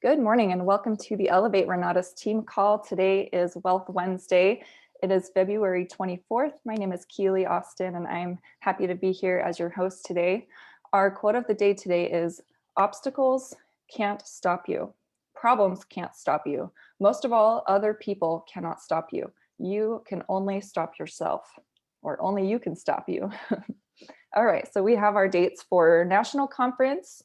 Good morning and welcome to the Elevate Renatus team call. Today is Wealth Wednesday. It is February 24th. My name is Keely Austin and I'm happy to be here as your host today. Our quote of the day today is, obstacles can't stop you. Problems can't stop you. Most of all, other people cannot stop you. You can only stop yourself, or only you can stop you. All right, so we have our dates for national conference.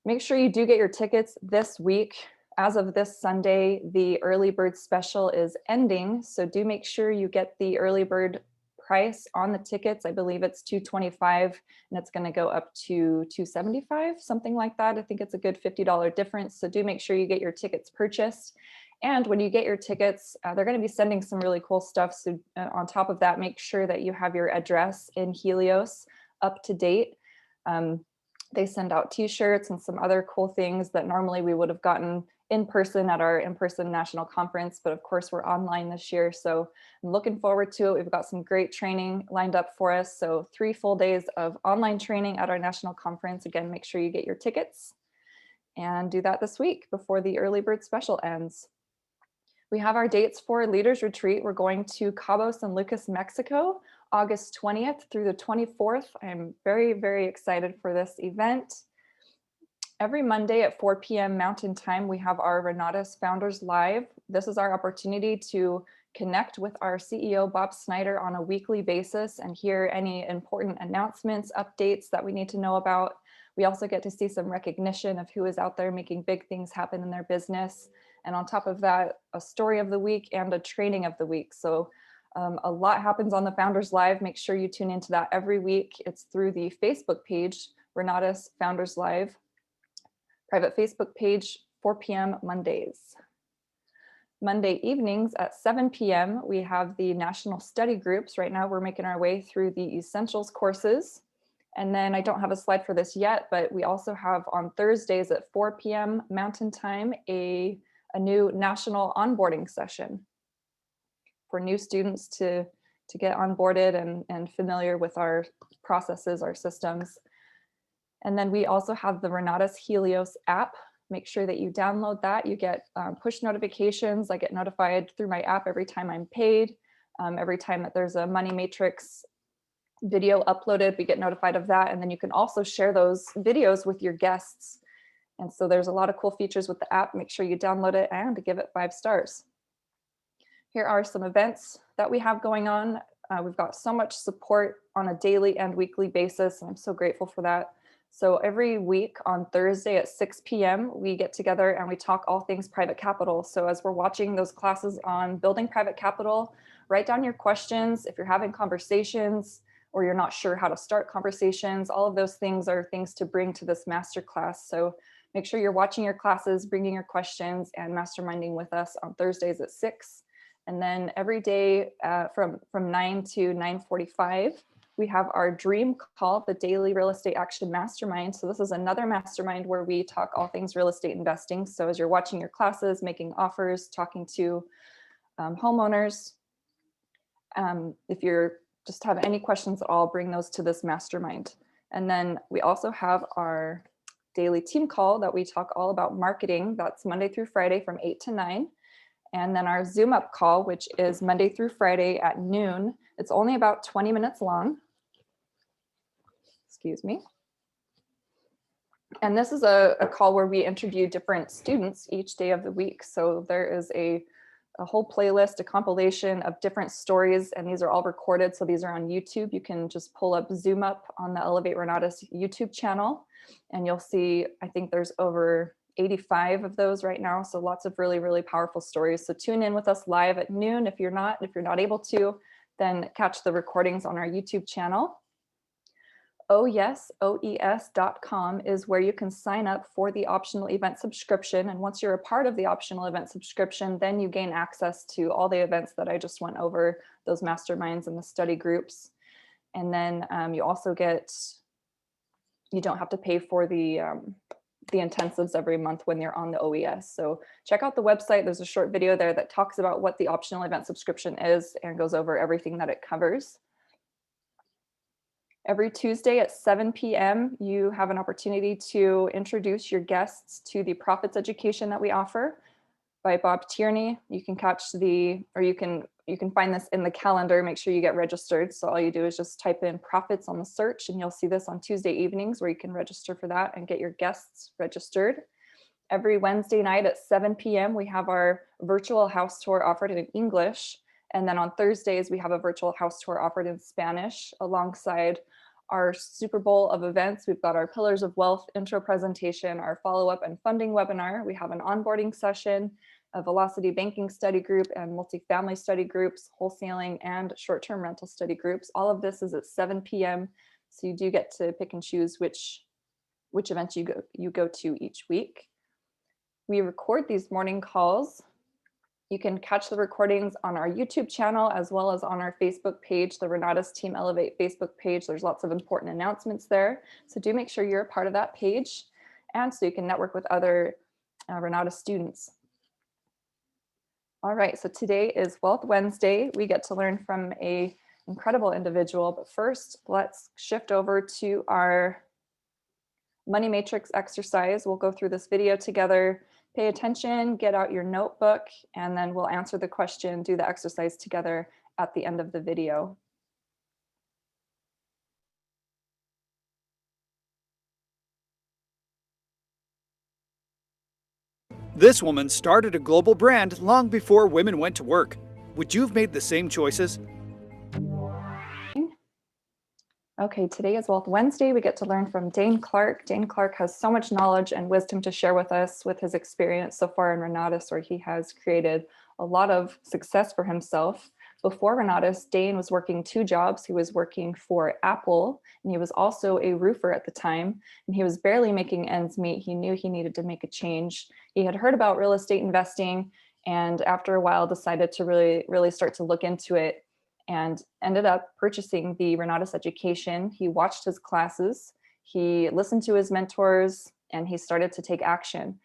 Make sure you do get your tickets this week. As of this Sunday, the early bird special is ending. So do make sure you get the early bird price on the tickets. I believe it's $225 and it's going to go up to $275, something like that. I think it's a good $50 difference. So do make sure you get your tickets purchased. And when you get your tickets, they're going to be sending some really cool stuff. So on top of that, make sure that you have your address in Helios up to date. They send out t-shirts and some other cool things that normally we would have gotten in person at our in-person national conference, but of course we're online this year. So I'm looking forward to it. We've got some great training lined up for us. So 3 full days of online training at our national conference. Again, make sure you get your tickets and do that this week before the early bird special ends. We have our dates for Leaders Retreat. We're going to Cabo San Lucas, Mexico, August 20th through the 24th. I'm very, very excited for this event. Every Monday at 4 p.m. Mountain Time, we have our Renatus Founders Live. This is our opportunity to connect with our CEO, Bob Snyder, on a weekly basis and hear any important announcements, updates that we need to know about. We also get to see some recognition of who is out there making big things happen in their business. And on top of that, a story of the week and a training of the week. So a lot happens on the Founders Live. Make sure you tune into that every week. It's through the Facebook page, Renatus Founders Live, private Facebook page, 4 p.m. Mondays. Monday evenings at 7 p.m. we have the national study groups. Right now we're making our way through the essentials courses. And then I don't have a slide for this yet, but we also have on Thursdays at 4 p.m. Mountain Time, a new national onboarding session for new students to get onboarded and familiar with our processes, our systems. And then we also have the Renatus Helios app. Make sure that you download that. You get push notifications. I get notified through my app every time I'm paid. Every time that there's a Money Matrix video uploaded, we get notified of that. And then you can also share those videos with your guests. And so there's a lot of cool features with the app. Make sure you download it and give it 5 stars. Here are some events that we have going on. We've got so much support on a daily and weekly basis, and I'm so grateful for that. So every week on Thursday at 6 p.m., we get together and we talk all things private capital. So as we're watching those classes on building private capital, write down your questions. If you're having conversations or you're not sure how to start conversations, all of those things are things to bring to this masterclass. So make sure you're watching your classes, bringing your questions, and masterminding with us on Thursdays at 6. And then every day from 9 to 9:45, we have our dream call, the Daily Real Estate Action Mastermind. So this is another mastermind where we talk all things real estate investing. So as you're watching your classes, making offers, talking to homeowners, if you're just have any questions at all, bring those to this mastermind. And then we also have our daily team call that we talk all about marketing. That's Monday through Friday from 8 to 9. And then our Zoom up call, which is Monday through Friday at noon. It's only about 20 minutes long. Excuse me. And this is a call where we interview different students each day of the week. So there is a whole playlist, a compilation of different stories, and these are all recorded. So these are on YouTube. You can just pull up Zoom Up on the Elevate Renatus YouTube channel, and you'll see, I think there's over 85 of those right now. So lots of really, really powerful stories. So tune in with us live at noon. If you're not able to, then catch the recordings on our YouTube channel. oes.com is where you can sign up for the optional event subscription. And once you're a part of the optional event subscription, then you gain access to all the events that I just went over, those masterminds and the study groups. And then you also you don't have to pay for the intensives every month when you're on the OES. So check out the website. There's a short video there that talks about what the optional event subscription is and goes over everything that it covers. Every Tuesday at 7 p.m., you have an opportunity to introduce your guests to the Profits education that we offer by Bob Tierney. You can catch or you can find this in the calendar. Make sure you get registered. So all you do is just type in Profits on the search, and you'll see this on Tuesday evenings where you can register for that and get your guests registered. Every Wednesday night at 7 p.m., we have our virtual house tour offered in English. And then on Thursdays, we have a virtual house tour offered in Spanish alongside our Super Bowl of events. We've got our Pillars of Wealth intro presentation, our follow-up and funding webinar. We have an onboarding session, a velocity banking study group and multifamily study groups, wholesaling and short-term rental study groups. All of this is at 7 p.m. So you do get to pick and choose which events you go to each week. We record these morning calls. You can catch the recordings on our YouTube channel as well as on our Facebook page, the Renatus Team Elevate Facebook page. There's lots of important announcements there. So do make sure you're a part of that page, and so you can network with other Renatus students. All right, so today is Wealth Wednesday. We get to learn from an incredible individual, but first let's shift over to our money matrix exercise. We'll go through this video together. Pay attention, get out your notebook, and then we'll answer the question, do the exercise together at the end of the video. This woman started a global brand long before women went to work. Would you have made the same choices? Okay, today is Wealth Wednesday. We get to learn from Daine Clark. Daine Clark has so much knowledge and wisdom to share with us with his experience so far in Renatus, where he has created a lot of success for himself. Before Renatus, Daine was working 2 jobs. He was working for Apple, and he was also a roofer at the time, and he was barely making ends meet. He knew he needed to make a change. He had heard about real estate investing, and after a while decided to really start to look into it, and ended up purchasing the Renatus education. He watched his classes, he listened to his mentors, and he started to take action.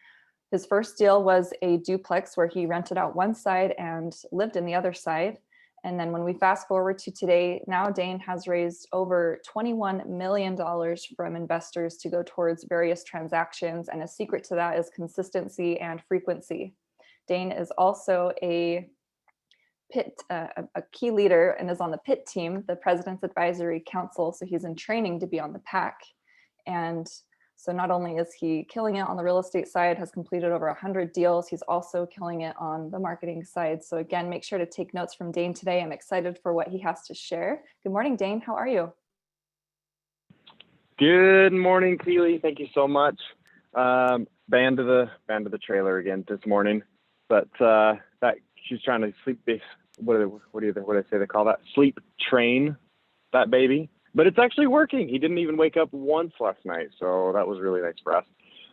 His first deal was a duplex where he rented out one side and lived in the other side. And then when we fast forward to today, now Daine has raised over $21 million from investors to go towards various transactions. And a secret to that is consistency and frequency. Daine is also a key leader and is on the PIT team, the President's Advisory Council. So he's in training to be on the PAC. And so not only is he killing it on the real estate side, has completed over 100 deals, he's also killing it on the marketing side. So again, make sure to take notes from Daine today. I'm excited for what he has to share. Good morning, Daine. How are you? Good morning, Keely. Thank you so much. Banned to the trailer again this morning, but that she's trying to sleep. What do I say they call that? Sleep train that baby. But it's actually working. He didn't even wake up once last night, so that was really nice for us.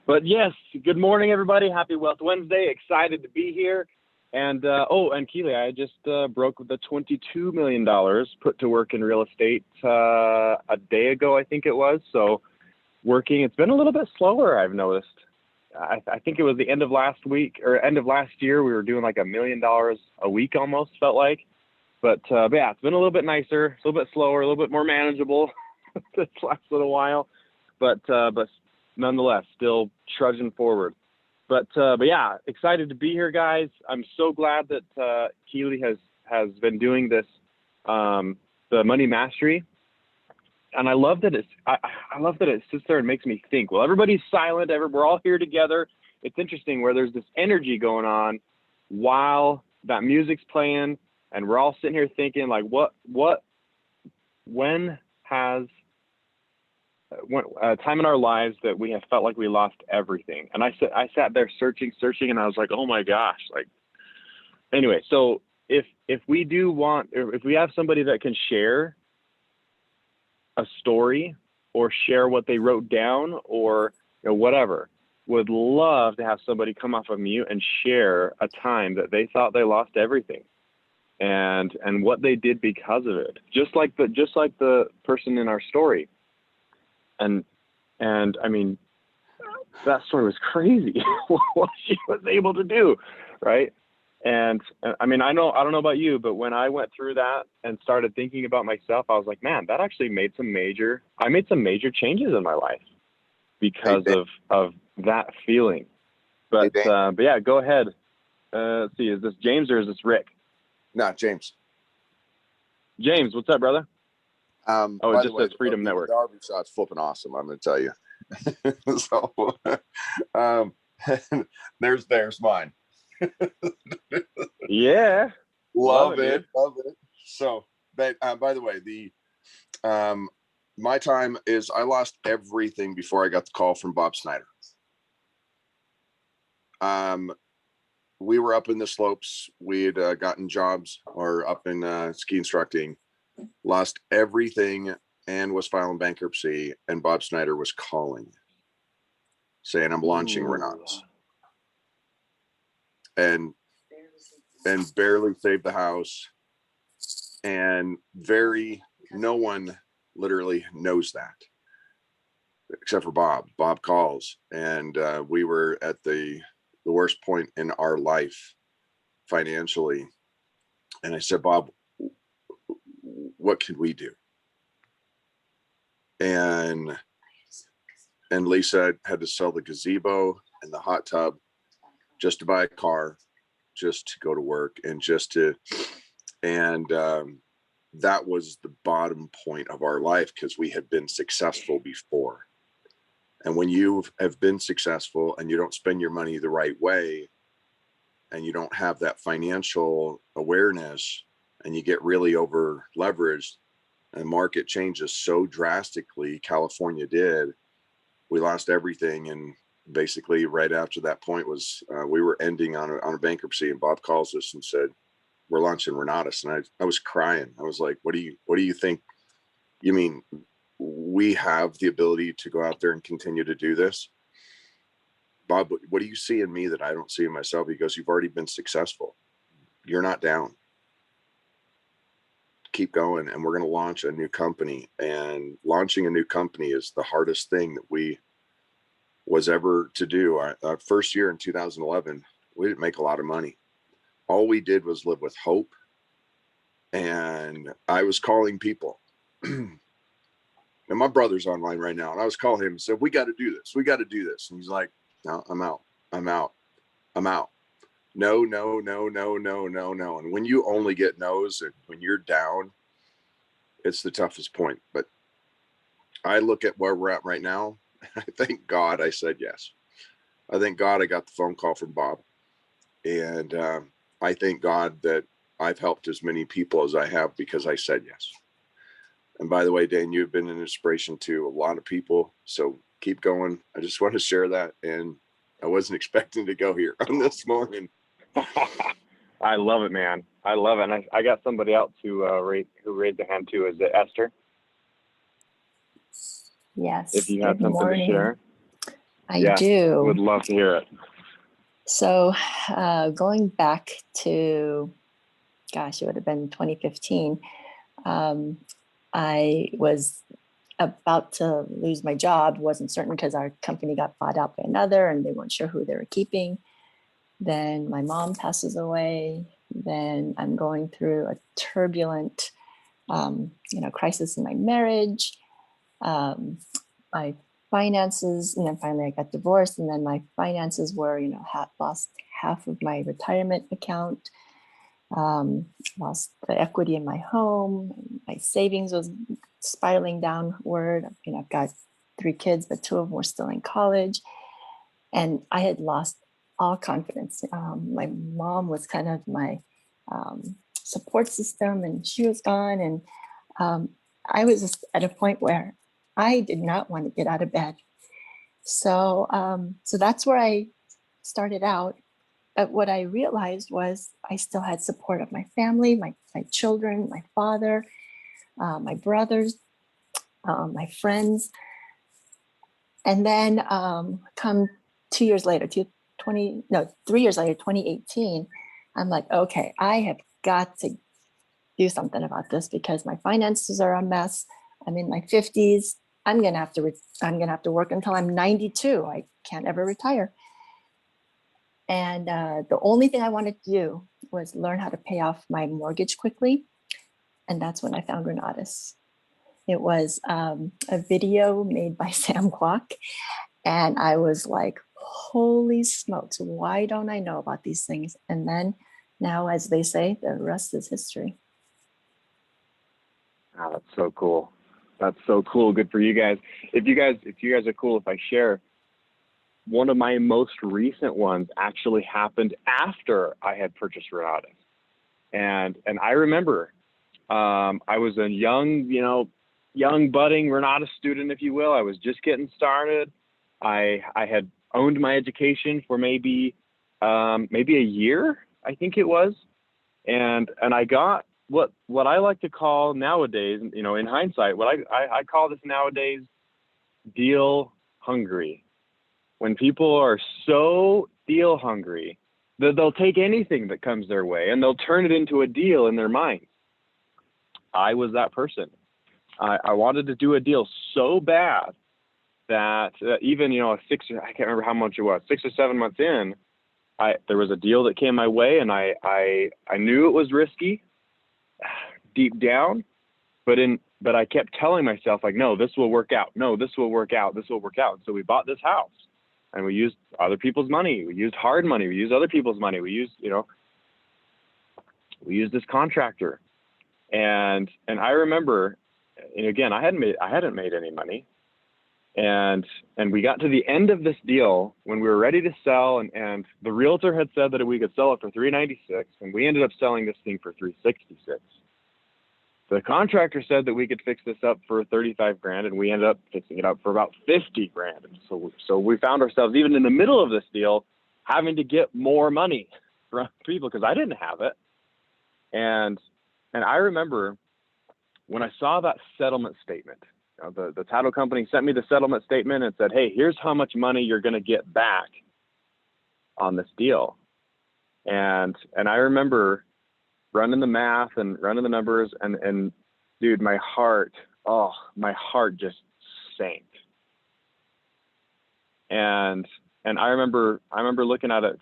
But yes, good morning, everybody. Happy Wealth Wednesday. Excited to be here. And and Keely, I just broke the $22 million put to work in real estate a day ago, I think it was. So working, it's been a little bit slower, I've noticed. I think it was the end of last week or end of last year. We were doing like $1 million a week almost, felt like. But yeah, it's been a little bit nicer, a little bit slower, a little bit more manageable this last little while. But nonetheless, still trudging forward. But yeah, excited to be here, guys. I'm so glad that Keely has been doing this, the Money Mastery. And I love that I love that it sits there and makes me think. Well, everybody's silent. We're all here together. It's interesting where there's this energy going on while that music's playing, and we're all sitting here thinking, like, when has a time in our lives that we have felt like we lost everything? And I sat there searching, and I was like, oh my gosh, like. Anyway, so if we have somebody that can share a story or share what they wrote down or whatever, would love to have somebody come off of mute and share a time that they thought they lost everything and what they did because of it, just like the person in our story. And I mean, that story was crazy what she was able to do, right? And I mean, I don't know about you, but when I went through that and started thinking about myself, I was like, man, that actually I made some major changes in my life because of that feeling. But yeah, go ahead. Let's see, is this James or is this Rick? No, James. James, what's up, brother? It just says Freedom Network. The RV shot's flipping awesome, I'm going to tell you. So, there's mine. Yeah. Love it. So, by the way, my time is, I lost everything before I got the call from Bob Snyder. We were up in the slopes. We had gotten jobs or up in ski instructing, lost everything and was filing bankruptcy. And Bob Snyder was calling saying, I'm launching Renatus. And barely saved the house. And no one literally knows that except for Bob. Bob calls, and we were at the worst point in our life financially. And I said, Bob, what can we do? And Lisa had to sell the gazebo and the hot tub just to buy a car, just to go to work, and that was the bottom point of our life, because we had been successful before. And when you have been successful and you don't spend your money the right way, and you don't have that financial awareness, and you get really over leveraged, and market changes so drastically, California did, we lost everything. And basically right after that point was we were ending on a bankruptcy, and Bob calls us and said, we're launching Renatus. And I was crying. I was like, what do you think? You mean we have the ability to go out there and continue to do this? Bob, what do you see in me that I don't see in myself? He goes, you've already been successful. You're not down. Keep going. And we're going to launch a new company. And launching a new company is the hardest thing that we was ever to do. Our first year in 2011, we didn't make a lot of money. All we did was live with hope. And I was calling people. And my brother's online right now. And I was calling him and said, we got to do this. We got to do this. And he's like, no, I'm out. No. And when you only get no's, and when you're down, it's the toughest point. But I look at where we're at right now. I thank God I said yes. I thank God I got the phone call from Bob. And I thank God that I've helped as many people as I have because I said yes. And by the way, Daine, you've been an inspiration to a lot of people. So keep going. I just want to share that. And I wasn't expecting to go here on this morning. I love it, man. I love it. And I got somebody else who raised a hand too. Is it Esther? Yes. If you have something to share. I do. Would love to hear it. So going back to, gosh, it would have been 2015. I was about to lose my job. Wasn't certain because our company got bought out by another and they weren't sure who they were keeping. Then my mom passes away. Then I'm going through a turbulent, crisis in my marriage. My finances, and then finally I got divorced, and then my finances were, lost half of my retirement account, lost the equity in my home. My savings was spiraling downward. I've got 3 kids, but 2 of them were still in college, and I had lost all confidence. My mom was kind of my support system, and she was gone, and I was just at a point where I did not want to get out of bed. So that's where I started out. But what I realized was I still had support of my family, my children, my father, my brothers, my friends. And then come 2 years later, 3 years later, 2018, I'm like, okay, I have got to do something about this because my finances are a mess. I'm in my 50s. I'm gonna have to work until I'm 92. I can't ever retire. And the only thing I wanted to do was learn how to pay off my mortgage quickly. And that's when I found Renatus. It was a video made by Sam Kwok. And I was like, holy smokes, why don't I know about these things? And then now, as they say, the rest is history. Oh, that's so cool. That's so cool. Good for you guys. If you guys are cool, if I share, one of my most recent ones actually happened after I had purchased Renatus. And I remember I was a young budding Renatus student, if you will. I was just getting started. I had owned my education for maybe a year, I think it was. And I got what I like to call nowadays, in hindsight, what I call this nowadays deal hungry. When people are so deal hungry that they'll take anything that comes their way and they'll turn it into a deal in their mind. I was that person. I wanted to do a deal so bad that even, I can't remember how much it was, 6 or 7 months in, there was a deal that came my way, and I knew it was risky deep down, but I kept telling myself, like, no, this will work out. No, this will work out. This will work out. So we bought this house, and we used other people's money. We used hard money. We used other people's money. We used this contractor. And I remember, and again, I hadn't made any money. And we got to the end of this deal when we were ready to sell, and the realtor had said that we could sell it for $396, and we ended up selling this thing for $366. The contractor said that we could fix this up for $35,000, and we ended up fixing it up for about $50,000. So we found ourselves, even in the middle of this deal, having to get more money from people because I didn't have it. And I remember when I saw that settlement statement, the title company sent me the settlement statement and said, hey, here's how much money you're going to get back on this deal. And I remember running the math and running the numbers, and dude, my heart just sank. And I remember looking at it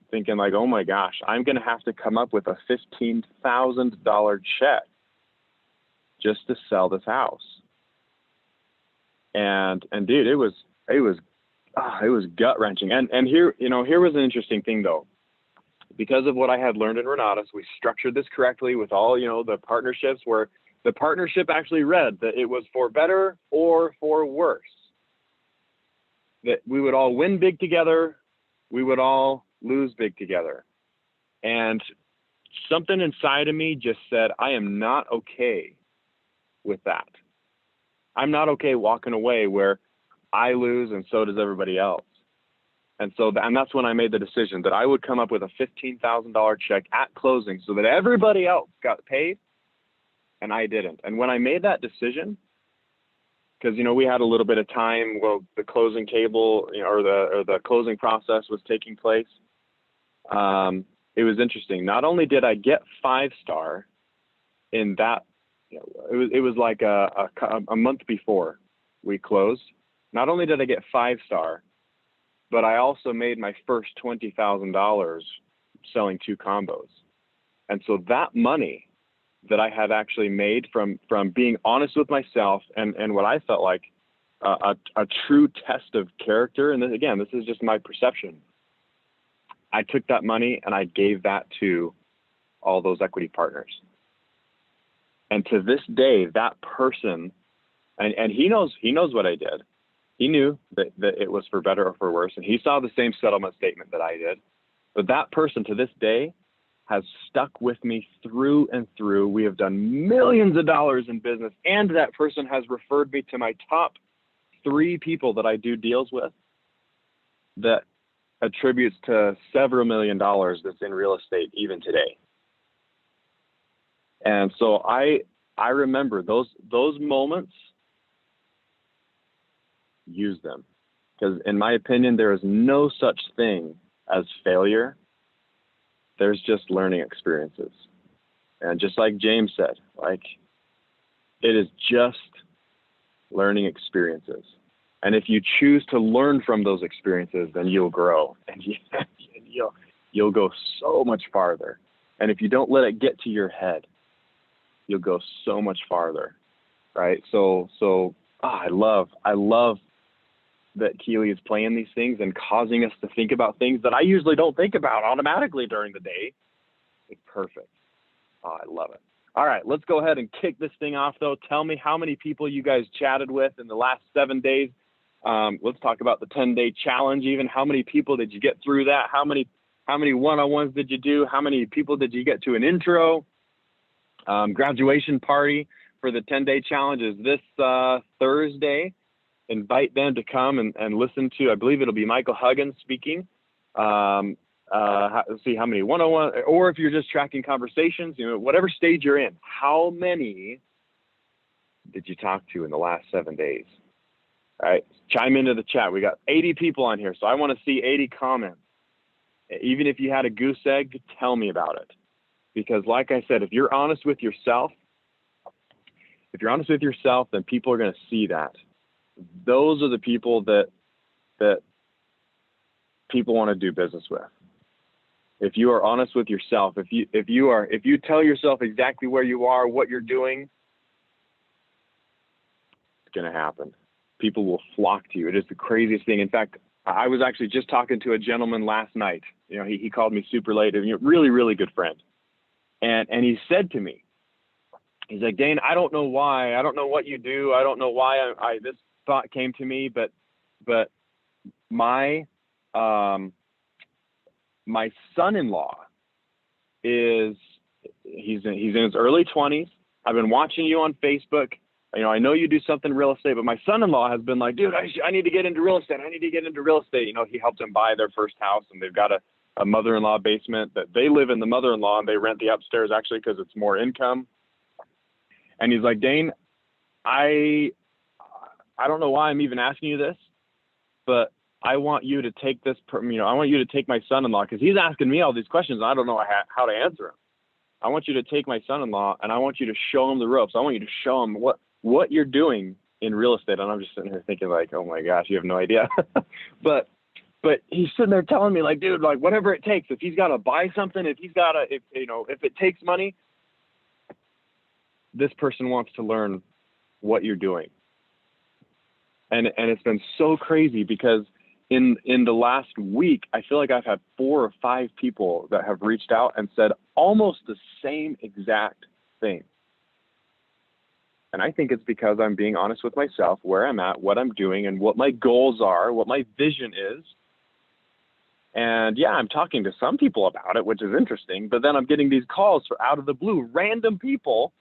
thinking like, oh my gosh, I'm going to have to come up with a $15,000 check just to sell this house. And dude, it was gut wrenching. And here was an interesting thing though. Because of what I had learned in Renatus, we structured this correctly with all, the partnerships, where the partnership actually read that it was for better or for worse. That we would all win big together, we would all lose big together. And something inside of me just said, I am not okay with that. I'm not okay walking away where I lose and so does everybody else. And that's when I made the decision that I would come up with a $15,000 check at closing so that everybody else got paid and I didn't. And when I made that decision, because, we had a little bit of time while the closing table, or the closing process was taking place, it was interesting. Not only did I get 5-star in that, it was like a month before we closed. Not only did I get 5-star, but I also made my first $20,000 selling 2 combos. And so that money that I had actually made from being honest with myself and what I felt like a true test of character. And then, again, this is just my perception. I took that money and I gave that to all those equity partners. And to this day, that person, and he knows what I did. He knew that it was for better or for worse, and he saw the same settlement statement that I did. But that person to this day has stuck with me through and through. We have done millions of dollars in business, and that person has referred me to my top 3 people that I do deals with that attributes to several $million that's in real estate even today. And so I remember those moments. Use them, because in my opinion, there is no such thing as failure. There's just learning experiences. And just like James said, it is just learning experiences. And if you choose to learn from those experiences, then you'll grow and you'll go so much farther. And if you don't let it get to your head, you'll go so much farther, right? I love that Keely is playing these things and causing us to think about things that I usually don't think about automatically during the day. It's perfect. Oh, I love it. All right, let's go ahead and kick this thing off, though. Tell me how many people you guys chatted with in the last 7 days. Let's talk about the 10-day challenge even. How many people did you get through that? How many one-on-ones did you do? How many people did you get to an intro? Graduation party for the 10-day challenge is this Thursday. Invite them to come and listen to, I believe it'll be Michael Huggins speaking. Let's see how many one-on-one, or if you're just tracking conversations, whatever stage you're in, how many did you talk to in the last 7 days? All right, chime into the chat. We got 80 people on here, so I want to see 80 comments. Even if you had a goose egg, tell me about it. Because like I said, if you're honest with yourself, then people are going to see that. Those are the people that people want to do business with. If you are honest with yourself, if you tell yourself exactly where you are, what you're doing, it's going to happen. People will flock to you. It is the craziest thing. In fact, I was actually just talking to a gentleman last night. He called me super late, really, really good friend. And he said to me, he's like, Daine, I don't know why. I don't know what you do. I don't know why this thought came to me, but my son-in-law he's in his early 20s. I've been watching you on Facebook. I know you do something real estate, but my son-in-law has been like, dude, I need to get into real estate. He helped them buy their first house, and they've got a mother-in-law basement that they live in the mother-in-law, and they rent the upstairs actually because it's more income. And he's like, Daine, I don't know why I'm even asking you this, but I want you to take this, I want you to take my son-in-law, because he's asking me all these questions and I don't know how to answer them. I want you to take my son-in-law and I want you to show him the ropes. I want you to show him what you're doing in real estate. And I'm just sitting here thinking like, oh my gosh, you have no idea. but he's sitting there telling me like, dude, like whatever it takes, if he's got to buy something, if it takes money, this person wants to learn what you're doing. And it's been so crazy because in the last week, I feel like I've had 4 or 5 people that have reached out and said almost the same exact thing. And I think it's because I'm being honest with myself, where I'm at, what I'm doing, and what my goals are, what my vision is. And yeah, I'm talking to some people about it, which is interesting, but then I'm getting these calls out of the blue, random people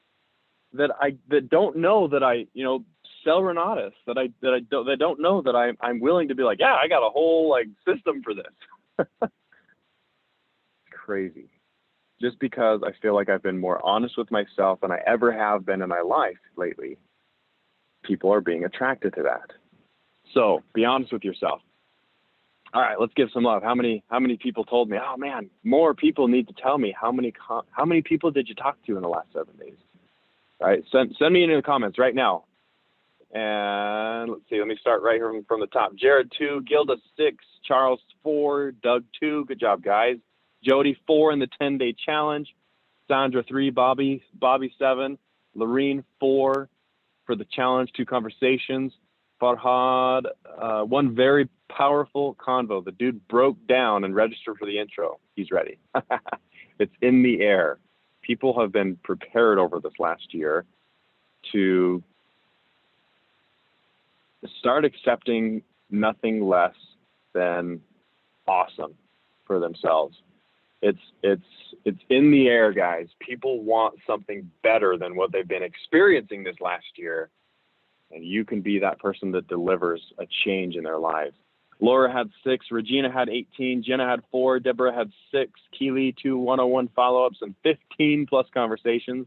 that don't know that I, sell Renatus, that don't know that I'm willing to be like, yeah, I got a whole like system for this. Crazy. Just because I feel like I've been more honest with myself than I ever have been in my life lately, people are being attracted to that. So be honest with yourself. All right, let's give some love. How many people told me, oh man, more people need to tell me how many people did you talk to in the last 7 days? All right, send me into the comments right now. And let's see, let me start right here from the top. Jared 2, Gilda 6, Charles 4, Doug 2. Good job, guys. Jody 4 in the 10-day challenge. Sandra 3, Bobby 7, Lorene 4 for the challenge, 2 conversations. Farhad, 1 very powerful convo. The dude broke down and registered for the intro. He's ready. It's in the air. People have been prepared over this last year to start accepting nothing less than awesome for themselves. It's in the air, guys. People want something better than what they've been experiencing this last year. And you can be that person that delivers a change in their lives. Laura had 6, Regina had 18, Jenna had 4, Deborah had 6, Keely 2 101 follow-ups and 15 plus conversations.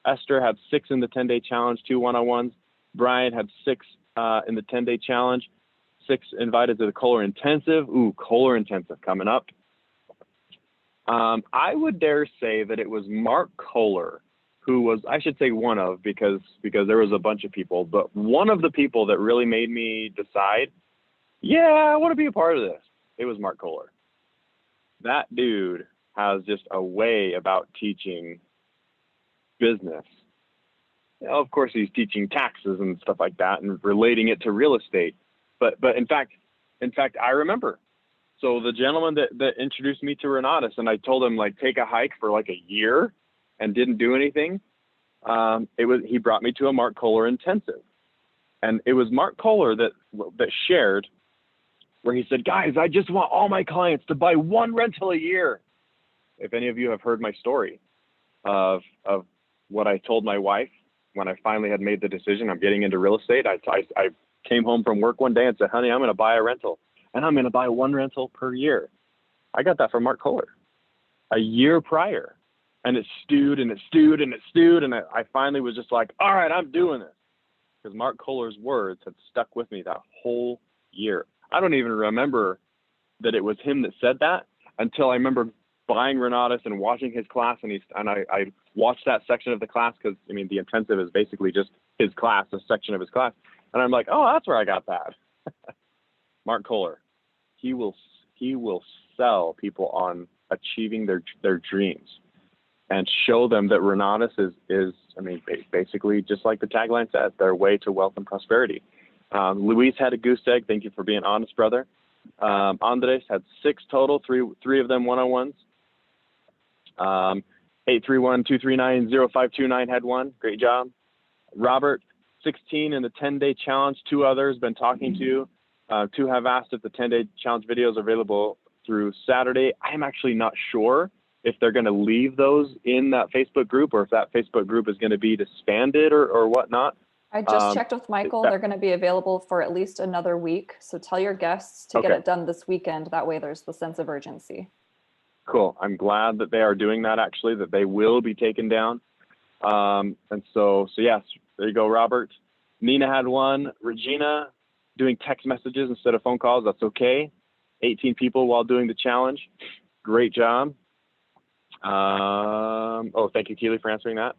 Esther had 6 in the 10-day challenge, 2 101s. Brian had 6 in the 10-day challenge, 6 invited to the Kohler Intensive. Ooh, Kohler Intensive coming up. I would dare say that it was Mark Kohler who was, I should say one of, because there was a bunch of people, but one of the people that really made me decide, yeah, I want to be a part of this. It was Mark Kohler. that dude has just a way about teaching business. You know, of course, he's teaching taxes and stuff like that and relating it to real estate. But in fact, I remember. So the gentleman that introduced me to Renatus, and I told him, like, take a hike for like a year and didn't do anything. He brought me to a Mark Kohler intensive. And it was Mark Kohler that shared where he said, guys, I just want all my clients to buy one rental a year. If any of you have heard my story of what I told my wife when I finally had made the decision, I'm getting into real estate. I came home from work one day and said, honey, I'm going to buy a rental, and I'm going to buy one rental per year. I got that from Mark Kohler a year prior, and it stewed and it stewed and it stewed. And I finally was just like, all right, I'm doing this, because Mark Kohler's words had stuck with me that whole year. I don't even remember that it was him that said that until I remember buying Renatus and watching his class, and I watched that section of the class, because I mean the intensive is basically just his class, a section of his class, and I'm like, oh, that's where I got that. Mark Kohler, he will sell people on achieving their dreams and show them that Renatus is I mean basically just like the tagline says, their way to wealth and prosperity. Luis had a goose egg. Thank you for being honest, brother. Andres had 6 total, three of them one-on-ones. 831-239-0529 had 1. Great job. Robert, 16 in the 10-day challenge. 2 others been talking to. 2 have asked if the 10-day challenge videos are available through Saturday. I'm actually not sure if they're going to leave those in that Facebook group, or if that Facebook group is going to be disbanded or whatnot. I just checked with Michael. They're going to be available for at least another week. So tell your guests to get it done this weekend. That way there's the sense of urgency. Cool. I'm glad that they are doing that, actually, that they will be taken down. And so yes, there you go, Robert. Nina had 1. Regina doing text messages instead of phone calls. That's okay. 18 people while doing the challenge. Great job. Thank you, Keely, for answering that.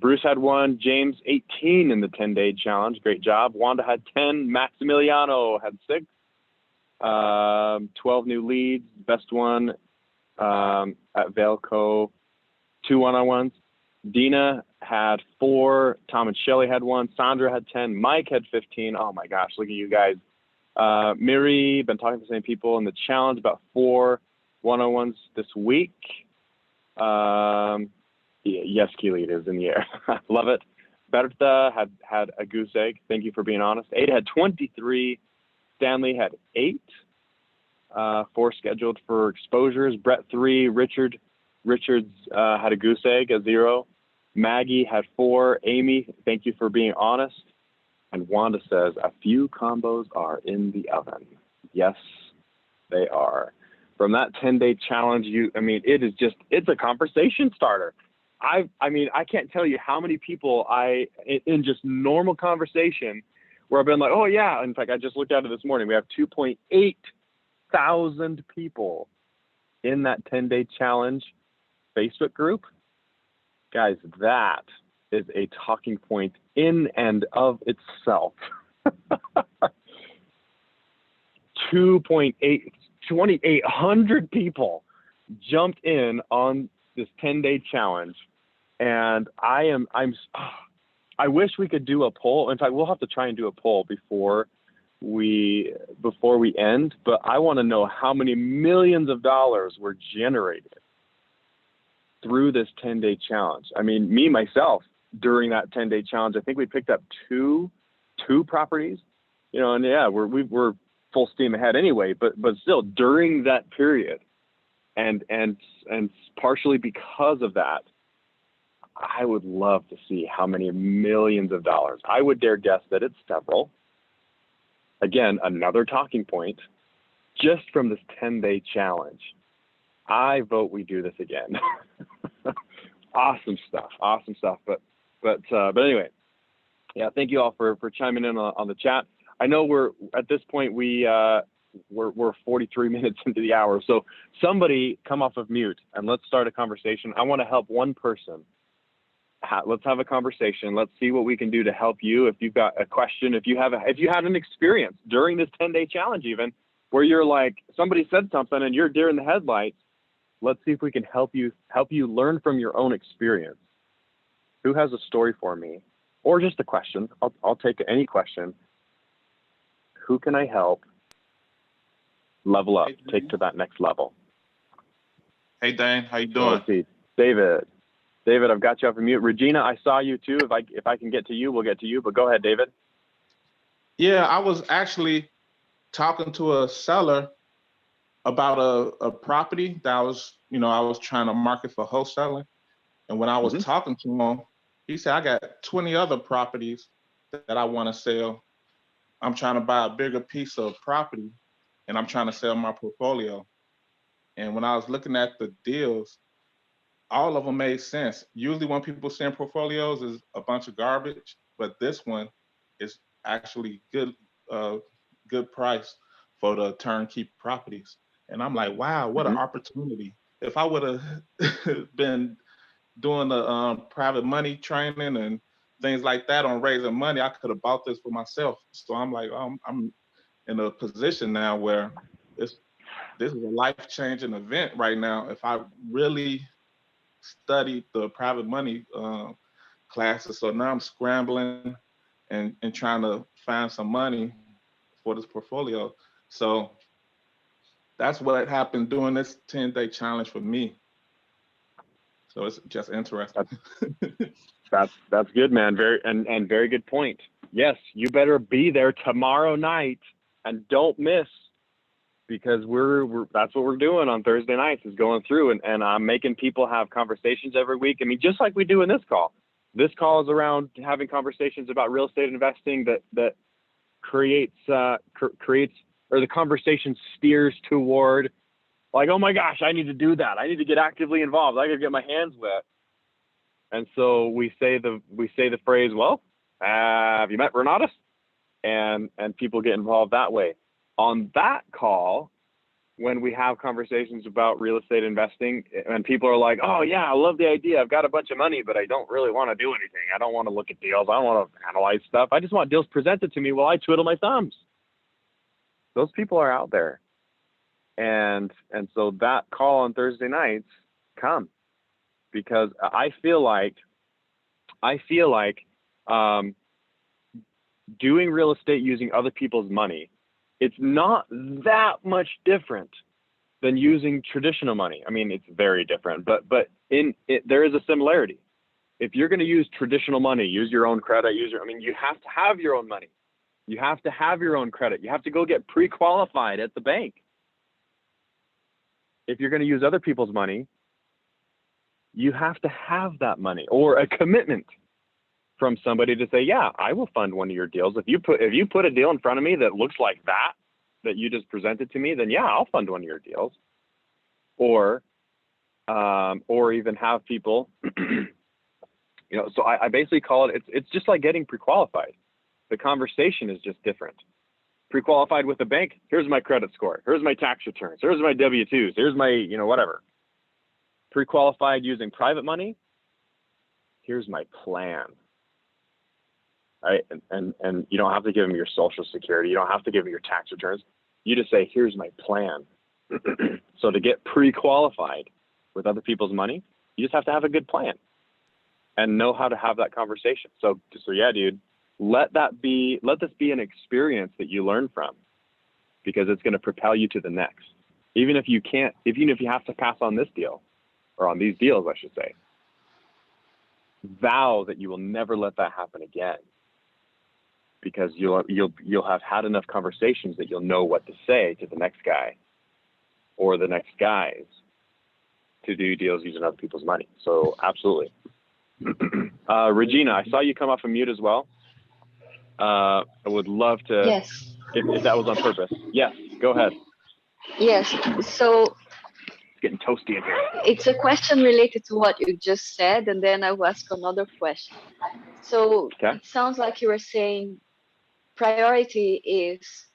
Bruce had 1. James, 18 in the 10-day challenge. Great job. Wanda had 10. Maximiliano had 6. 12 new leads. Best one at Velco. 2 one-on-ones. Dina had 4. Tom and Shelly had 1. Sandra had 10. Mike had 15. Oh my gosh, look at you guys. Miri, been talking to the same people in the challenge, about 4 one-on-ones this week. Yes, Keely, it is in the air. Love it. Berta had a goose egg. Thank you for being honest. Ada had 23. Stanley had 8. 4 scheduled for exposures. Brett 3. Richards had a goose egg, a 0. Maggie had 4. Amy, thank you for being honest. And Wanda says, a few combos are in the oven. Yes, they are. From that 10-day challenge, it's a conversation starter. I can't tell you how many people in just normal conversation where I've been like, oh yeah. In fact, I just looked at it this morning. We have 2.8 thousand people in that 10-day challenge Facebook group. Guys, that is a talking point in and of itself. 2,800 people jumped in on this 10-day challenge. And I wish we could do a poll. In fact, we'll have to try and do a poll before we end, but I want to know how many millions of dollars were generated through this 10-day challenge. I mean, me, myself, during that 10-day challenge, I think we picked up two properties, and yeah, we're full steam ahead anyway, but still during that period, and partially because of that, I would love to see how many millions of dollars. I would dare guess that it's several. Again, another talking point just from this 10-day challenge. I vote we do this again. Awesome stuff. But anyway, yeah, thank you all for chiming in on the chat. I know we're at this point, we're 43 minutes into the hour. So somebody come off of mute and let's start a conversation. I want to help one person. Let's have a conversation. Let's see what we can do to help you. If you've got a question, if you had an experience during this 10-day challenge, even where you're like, somebody said something and you're deer in the headlights. Let's see if we can help you learn from your own experience. Who has a story for me? Or just a question. I'll take any question. Who can I help level up, take to that next level? Hey, Daine, how you So doing? let's see. David, I've got you up on mute. Regina, I saw you too. If I can get to you, we'll get to you, but go ahead, David. Yeah, I was actually talking to a seller about a property that I was trying to market for wholesaling. And when I was talking to him, he said, I got 20 other properties that I want to sell. I'm trying to buy a bigger piece of property and I'm trying to sell my portfolio. And when I was looking at the deals, all of them made sense. Usually when people send portfolios is a bunch of garbage, but this one is actually good price for the turnkey properties. And I'm like, wow, what an opportunity. If I would have been doing the private money training and things like that on raising money, I could have bought this for myself. So I'm like, I'm in a position now where this is a life-changing event right now. If I really studied the private money classes, so now I'm scrambling and trying to find some money for this portfolio. So that's what happened during this 10-day challenge for me. So it's just interesting. That's good, man. Very good point. Yes, you better be there tomorrow night and don't miss, because that's what we're doing on Thursday nights, is going through and I'm making people have conversations every week. I mean, just like we do in this call. This call is around having conversations about real estate investing that creates or the conversation steers toward, like, oh my gosh, I need to do that. I need to get actively involved. I got to get my hands wet. And so we say the phrase, well, have you met Renatus? And people get involved that way. On that call, when we have conversations about real estate investing and people are like, oh yeah, I love the idea. I've got a bunch of money, but I don't really want to do anything. I don't want to look at deals. I don't want to analyze stuff. I just want deals presented to me while I twiddle my thumbs. Those people are out there. And so that call on Thursday nights, come, because I feel like doing real estate using other people's money, it's not that much different than using traditional money. I mean, it's very different, but there is a similarity. If you're going to use traditional money, use your own credit, you have to have your own money. You have to have your own credit. You have to go get pre-qualified at the bank. If you're going to use other people's money, you have to have that money or a commitment from somebody to say, yeah, I will fund one of your deals. If you put a deal in front of me that looks like that you just presented to me, then yeah, I'll fund one of your deals. Or even have people, so I basically call it's just like getting pre-qualified. The conversation is just different. Pre-qualified with a bank, here's my credit score, here's my tax returns, here's my W-2s, here's my, whatever. Pre-qualified using private money, here's my plan. Right? And you don't have to give them your social security. You don't have to give them your tax returns. You just say, here's my plan. So to get pre-qualified with other people's money, you just have to have a good plan and know how to have that conversation. So yeah, dude, let this be an experience that you learn from, because it's going to propel you to the next. Even if you have to pass on this deal, or on these deals, I should say, vow that you will never let that happen again. Because you'll have had enough conversations that you'll know what to say to the next guy or the next guys to do deals using other people's money. So absolutely. Regina, I saw you come off of mute as well. I would love to, Yes. if that was on purpose. Yes, go ahead. Yes. So It's getting toasty in here. it's a question related to what you just said, and then I will ask another question. So Okay. it sounds like you were saying priority is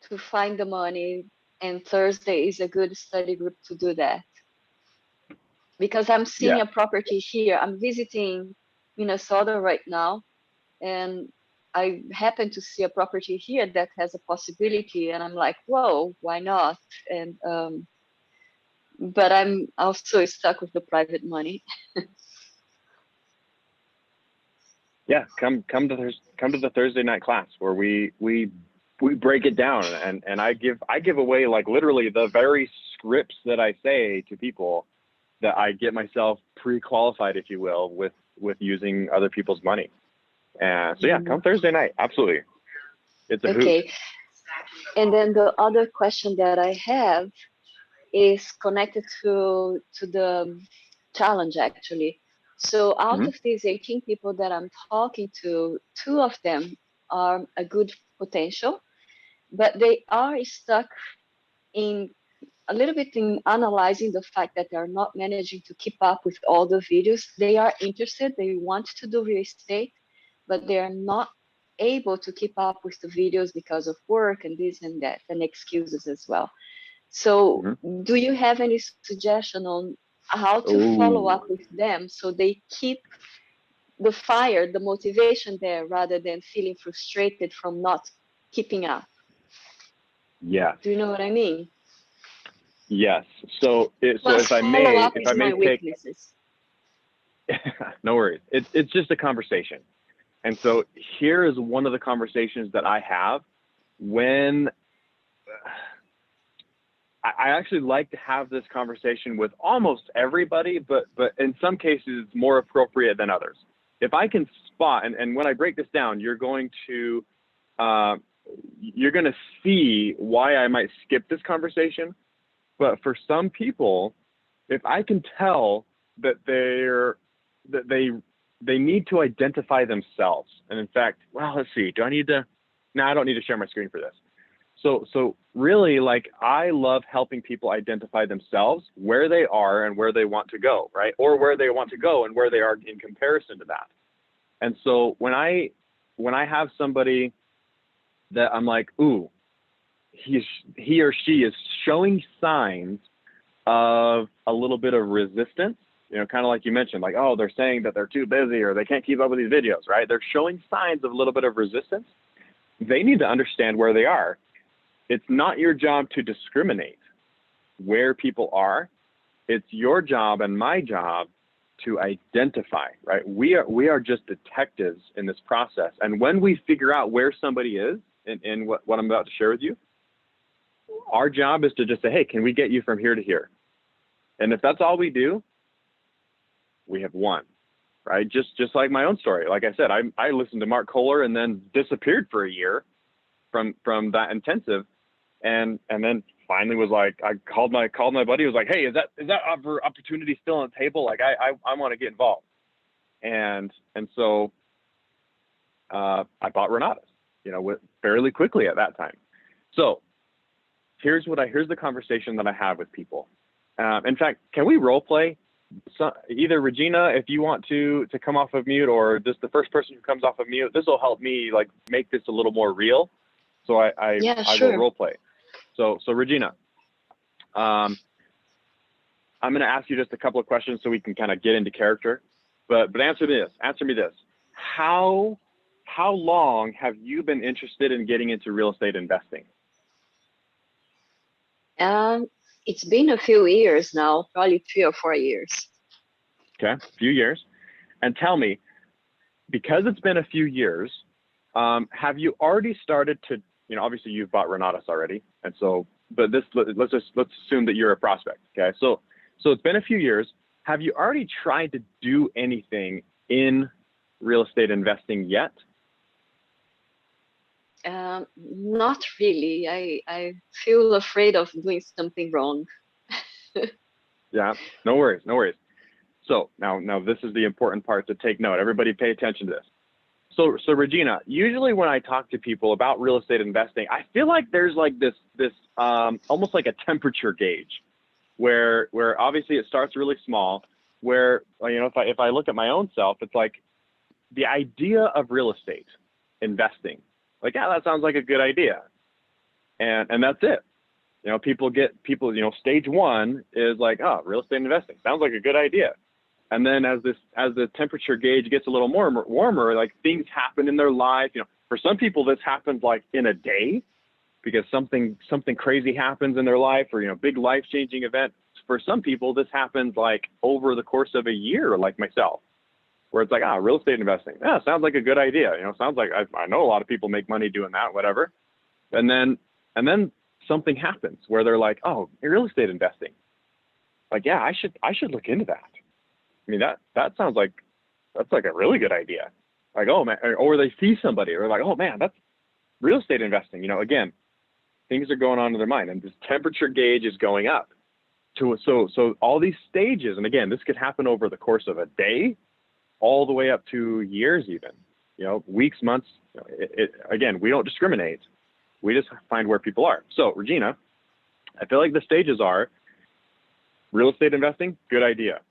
to find the money, and Thursday is a good study group to do that. Because I'm seeing Yeah. a property here. I'm visiting Minnesota right now, and I happen to see a property here that has a possibility, and I'm like, whoa, why not? And but I'm also stuck with the private money. Yeah, come to the Thursday night class where we break it down, and I give away like literally the very scripts that I say to people, that I get myself pre-qualified, if you will, with using other people's money. And so yeah, come Thursday night, absolutely. It's a hoot. And then the other question that I have is connected to the challenge, actually. So out of these 18 people that I'm talking to, 2 of them are a good potential, but they are stuck in a little bit in analyzing the fact that they're not managing to keep up with all the videos. They are interested, they want to do real estate, but they are not able to keep up with the videos because of work and this and that, and excuses as well. So do you have any suggestion on how to follow up with them so they keep the fire, the motivation there, rather than feeling frustrated from not keeping up? Yeah. Do you know what I mean? Yes. So if I may take, no worries. It's just a conversation. And so here is one of the conversations that I have when I actually like to have this conversation with almost everybody, but in some cases it's more appropriate than others. If I can spot, and when I break this down, you're going to see why I might skip this conversation. But for some people, if I can tell that they need to identify themselves. And in fact, well, let's see, do I need to? No, I don't need to share my screen for this. So really, like, I love helping people identify themselves, where they are and where they want to go, right? Or where they want to go and where they are in comparison to that. And so when I have somebody that I'm like, ooh, he or she is showing signs of a little bit of resistance, you know, kind of like you mentioned, like, oh, they're saying that they're too busy or they can't keep up with these videos, right? They're showing signs of a little bit of resistance. They need to understand where they are. It's not your job to discriminate where people are. It's your job and my job to identify, right? We are just detectives in this process. And when we figure out where somebody is in what I'm about to share with you, our job is to just say, hey, can we get you from here to here? And if that's all we do, we have won, right? Just like my own story. Like I said, I listened to Mark Kohler and then disappeared for a year from that intensive. And then finally was like, I called my buddy, was like, hey, is that opportunity still on the table? Like I want to get involved. And so I bought Renatus, you know, fairly quickly at that time. So here's the conversation that I have with people. In fact, can we role play? So either Regina, if you want to come off of mute, or just the first person who comes off of mute, this will help me like make this a little more real. So I will role play. So Regina, I'm going to ask you just a couple of questions so we can kind of get into character. But answer me this. How long have you been interested in getting into real estate investing? It's been a few years now, probably 3 or 4 years. Okay, a few years. And tell me, because it's been a few years, have you already started to, you know, obviously you've bought Renatus already, and so, but let's assume that you're a prospect. Okay, so it's been a few years. Have you already tried to do anything in real estate investing yet? Not really. I feel afraid of doing something wrong. Yeah, no worries. So now this is the important part to take note. Everybody pay attention to this. So Regina, usually when I talk to people about real estate investing, I feel like there's like this almost like a temperature gauge where obviously it starts really small, where, you know, if I look at my own self, it's like the idea of real estate investing, like, yeah, that sounds like a good idea. And that's it. You know, people, you know, stage one is like, oh, real estate investing sounds like a good idea. And then as the temperature gauge gets a little more warmer, like things happen in their life, you know, For some people, this happens like in a day because something crazy happens in their life, or, big life-changing event. For some people, this happens like over the course of a year, like myself, where it's like, real estate investing. Yeah, sounds like a good idea. Sounds like I know a lot of people make money doing that, whatever. And then something happens where they're like, oh, real estate investing. Like, yeah, I should look into that. I mean, that sounds like, that's like a really good idea. Like, oh man, or they see somebody, or like, oh man, that's real estate investing. Again, things are going on in their mind, and this temperature gauge is going up. So all these stages, and again, this could happen over the course of a day, all the way up to years, even, weeks, months. Again, we don't discriminate. We just find where people are. So, Regina, I feel like the stages are real estate investing, good idea.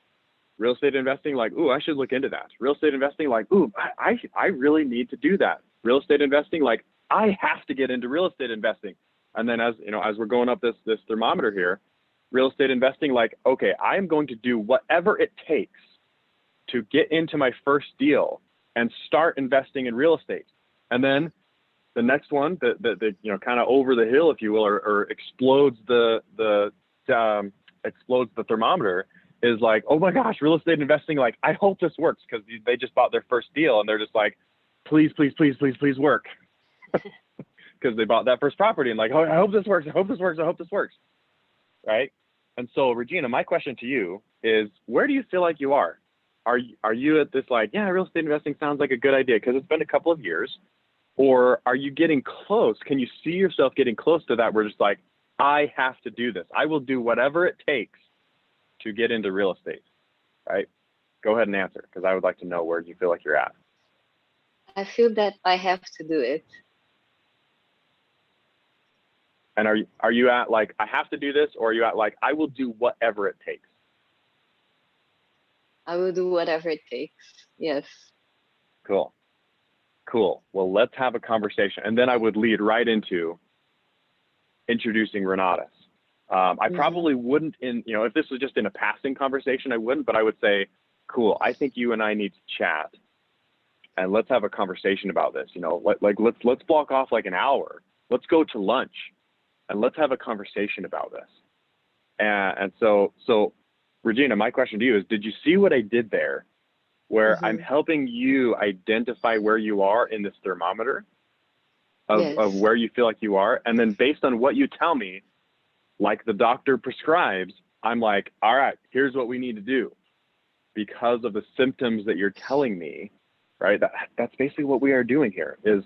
Real estate investing, like, ooh, I should look into that. Real estate investing, like, ooh, I really need to do that. Real estate investing, like, I have to get into real estate investing. And then as we're going up this thermometer here, real estate investing, like, okay, I am going to do whatever it takes to get into my first deal and start investing in real estate. And then the next one, the kind of over the hill, if you will, or explodes the thermometer, is like, oh my gosh, real estate investing, like, I hope this works, because they just bought their first deal and they're just like, please, please, please, please, please work. Because they bought that first property and like, oh, I hope this works. I hope this works. I hope this works. Right. And so, Regina, my question to you is, where do you feel like you are? Are you at this, like, yeah, real estate investing sounds like a good idea because it's been a couple of years, or are you getting close? Can you see yourself getting close to that? Where just like, I have to do this. I will do whatever it takes to get into real estate. Right. Go ahead and answer, because I would like to know where you feel like you're at. I feel that I have to do it. And are you at like, I have to do this, or are you at like, I will do whatever it takes? I will do whatever it takes. Yes. Cool. Well, let's have a conversation. And then I would lead right into introducing Renatus. I probably wouldn't if this was just in a passing conversation, I wouldn't, but I would say, cool, I think you and I need to chat and let's have a conversation about this. Let's block off like an hour. Let's go to lunch and let's have a conversation about this. And so Regina, my question to you is, did you see what I did there, where I'm helping you identify where you are in this thermometer of where you feel like you are? And then based on what you tell me, like the doctor prescribes, I'm like, all right, here's what we need to do because of the symptoms that you're telling me, right? That's basically what we are doing here, is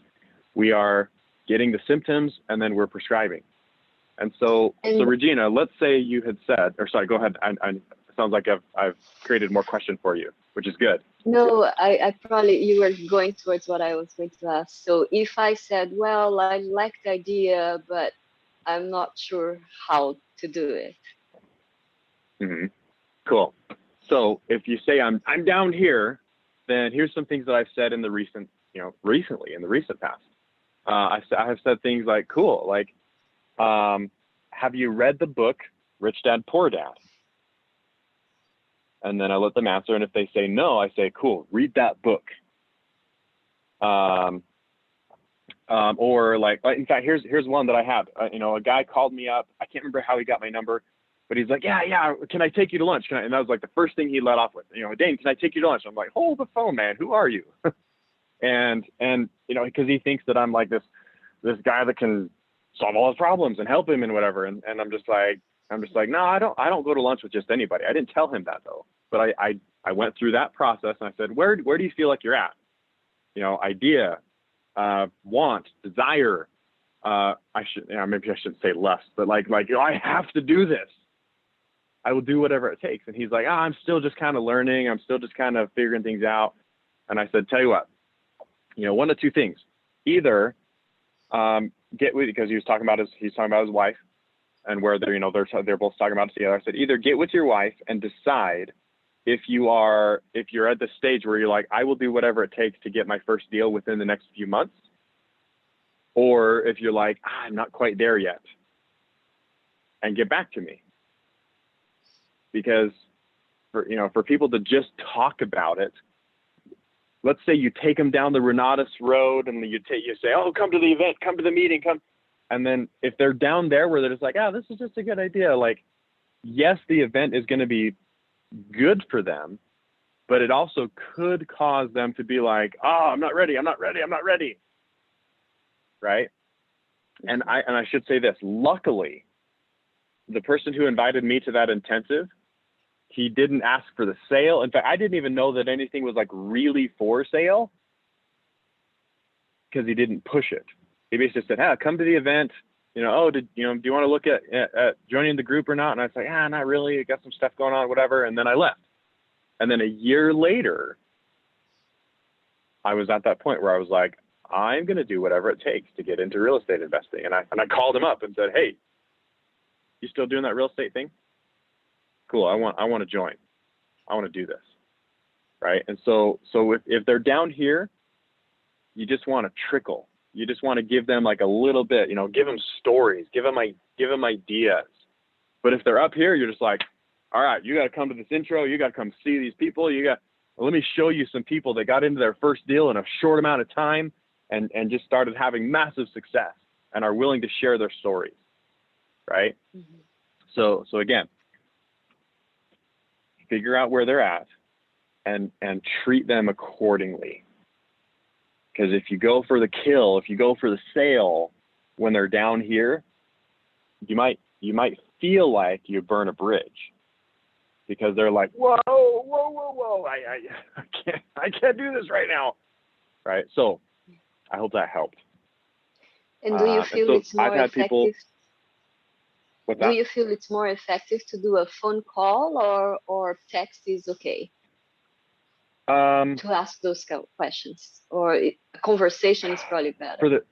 we are getting the symptoms and then we're prescribing. And so Regina, let's say you had said, or sorry, go ahead. It sounds like I've created more question for you, which is good. No, I probably, you were going towards what I was going to ask. So if I said, well, I like the idea, but I'm not sure how to do it. Cool. So if you say I'm down here, then here's some things that I've said in the recent past. I have said things like, cool, like, have you read the book Rich Dad Poor Dad? And then I let them answer, and if they say no, I say, cool, read that book. Or like, in fact, here's one that I have. A guy called me up. I can't remember how he got my number, but he's like, yeah, can I take you to lunch? And that was like the first thing he let off with, Daine, can I take you to lunch? I'm like, hold the phone, man. Who are you? and because he thinks that I'm like this guy that can solve all his problems and help him and whatever. And I'm just like, no, I don't go to lunch with just anybody. I didn't tell him that though, but I went through that process and I said, where do you feel like you're at? Idea, want, desire. Maybe I shouldn't say lust, but like, I have to do this. I will do whatever it takes. And he's like, I'm still just kind of learning. I'm still just kind of figuring things out. And I said, tell you what, one of two things, either, get with, because he's talking about his wife and where they're both talking about it together. I said, either get with your wife and decide if you're at the stage where you're like, I will do whatever it takes to get my first deal within the next few months. Or if you're like, I'm not quite there yet, and get back to me. Because for people to just talk about it, let's say you take them down the Renatus road and you say, oh, come to the event, come to the meeting, come. And then if they're down there where they're just like, oh, this is just a good idea. Like, yes, the event is going to be good for them, but it also could cause them to be like, oh, I'm not ready. Right. And I should say this, luckily, the person who invited me to that intensive, he didn't ask for the sale. In fact, I didn't even know that anything was like really for sale because he didn't push it. He basically said, hey, come to the event. Do you want to look at joining the group or not? And I was like, not really. I got some stuff going on, whatever. And then I left. And then a year later, I was at that point where I was like, I'm going to do whatever it takes to get into real estate investing. And I called him up and said, hey, you still doing that real estate thing? Cool. I want to join. I want to do this. Right. And so if they're down here, you just want to trickle. You just want to give them like a little bit, give them stories, give them ideas. But if they're up here, you're just like, all right, you got to come to this intro. You got to come see these people. Let me show you some people that got into their first deal in a short amount of time and just started having massive success and are willing to share their stories. Right. Mm-hmm. So again, figure out where they're at and treat them accordingly. Because if you go for the kill, if you go for the sale when they're down here, you might feel like you burn a bridge because they're like, whoa, I can't do this right now. Right. So I hope that helped. And do you feel it's more effective? Do you feel it's more effective to do a phone call or text is okay? To ask those questions, or a conversation is probably better.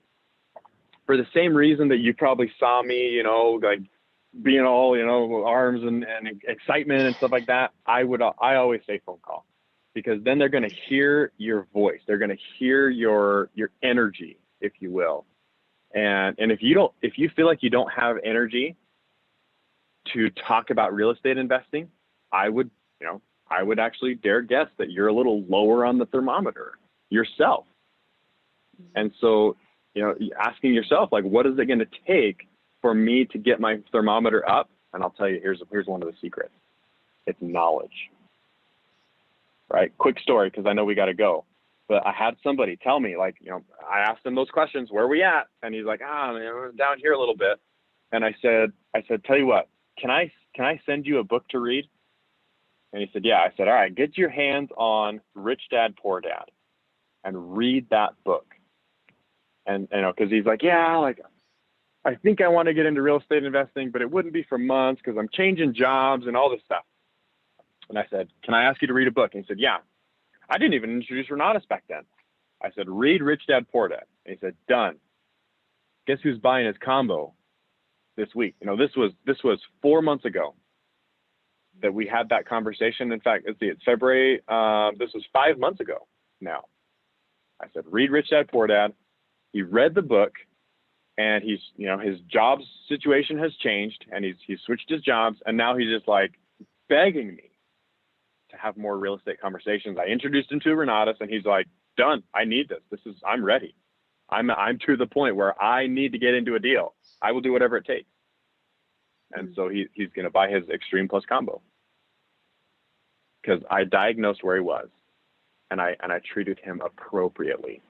For the same reason that you probably saw me, like being all, arms and excitement and stuff like that. I always say phone call, because then they're going to hear your voice. They're going to hear your energy, if you will. And if you feel like you don't have energy to talk about real estate investing, I would actually dare guess that you're a little lower on the thermometer yourself. And so, asking yourself, like, what is it going to take for me to get my thermometer up? And I'll tell you, here's one of the secrets. It's knowledge. Right? Quick story, because I know we got to go. But I had somebody tell me, like, I asked him those questions, where are we at? And he's like, we're down here a little bit. And I said, tell you what, can I send you a book to read? And he said, yeah. I said, all right, get your hands on Rich Dad, Poor Dad and read that book. And, because he's like, yeah, like, I think I want to get into real estate investing, but it wouldn't be for months because I'm changing jobs and all this stuff. And I said, can I ask you to read a book? And he said, yeah. I didn't even introduce Renatus back then. I said, read Rich Dad, Poor Dad. And he said, done. Guess who's buying his combo this week? This was 4 months ago that we had that conversation. In fact, it's February. This was 5 months ago now. I said, read Rich Dad, Poor Dad. He read the book, and he's, his job situation has changed, and he's switched his jobs, and now he's just like begging me to have more real estate conversations. I introduced him to Renatus, and he's like, done. I need this. I'm ready. I'm to the point where I need to get into a deal. I will do whatever it takes. And so he's going to buy his Extreme Plus combo, because I diagnosed where he was, and I treated him appropriately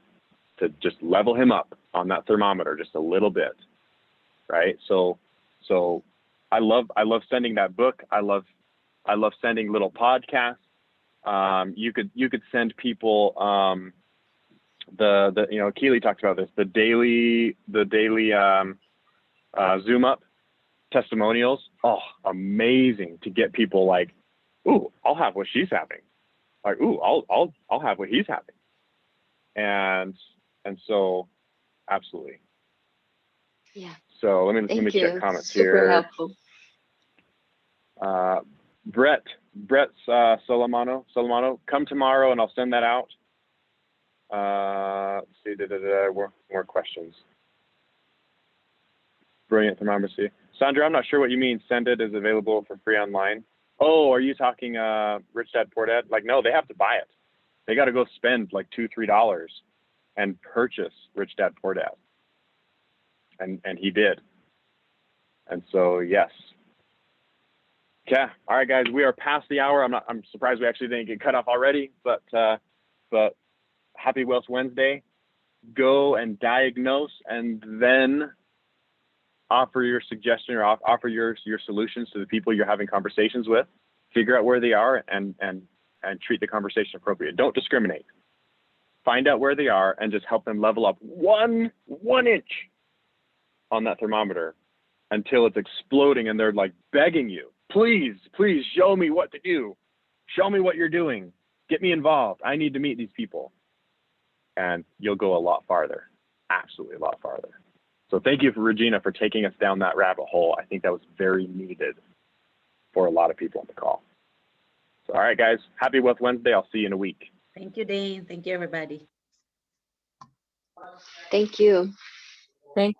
to just level him up on that thermometer just a little bit, right? So I love sending that book. I love sending little podcasts. You could send people Keely talked about this, the daily Zoom up testimonials. Oh, amazing to get people like, ooh, I'll have what she's having. Like, ooh, I'll have what he's having. And so absolutely. Yeah. So let me check comments here. Super helpful. Brett Solomano, come tomorrow and I'll send that out. Let's see, more questions. Brilliant thermometry. Sandra, I'm not sure what you mean. Send it is available for free online. Oh, are you talking Rich Dad, Poor Dad? Like, no, they have to buy it. They got to go spend like $2-3 and purchase Rich Dad Poor Dad. And he did. And so, yes. Yeah. All right, guys, we are past the hour. I'm surprised we actually didn't get cut off already, but happy Wealth Wednesday. Go and diagnose and then offer your suggestion or offer your solutions to the people you're having conversations with. Figure out where they are and treat the conversation appropriately. Don't discriminate. Find out where they are and just help them level up one inch on that thermometer until it's exploding and they're like begging you, please show me what to do. Show me what you're doing. Get me involved. I need to meet these people. And you'll go a lot farther, absolutely a lot farther. So thank you, Regina, for taking us down that rabbit hole. I think that was very needed for a lot of people on the call. So, all right, guys, happy Wealth Wednesday. I'll see you in a week. Thank you, Daine. Thank you, everybody. Thank you. Thank